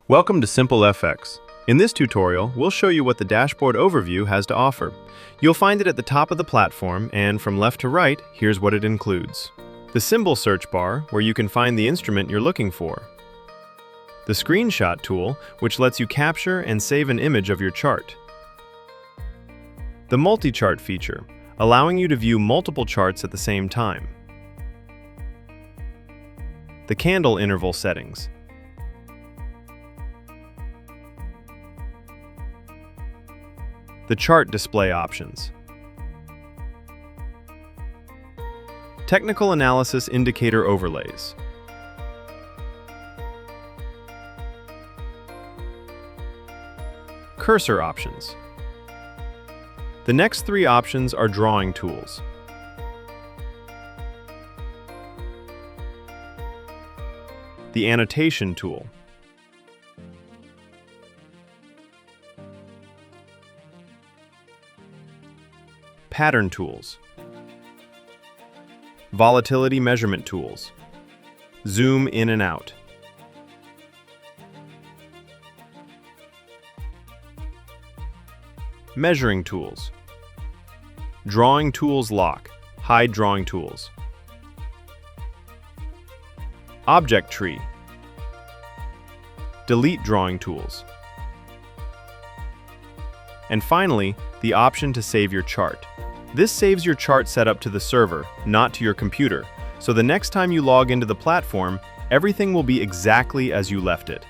Welcome to SimpleFX. In this tutorial, we'll show you what the dashboard overview has to offer. You'll find it at the top of the platform, and from left to right, here's what it includes. The symbol search bar, where you can find the instrument you're looking for. The screenshot tool, which lets you capture and save an image of your chart. The multi-chart feature, allowing you to view multiple charts at the same time. The candle interval settings. The chart display options. Technical analysis indicator overlays. Cursor options. The next three options are drawing tools. The annotation tool. Pattern tools. Volatility measurement tools. Zoom in and out. Measuring tools. Drawing tools lock. Hide drawing tools. Object tree. Delete drawing tools. And finally, the option to save your chart. This saves your chart setup to the server, not to your computer, so the next time you log into the platform, everything will be exactly as you left it.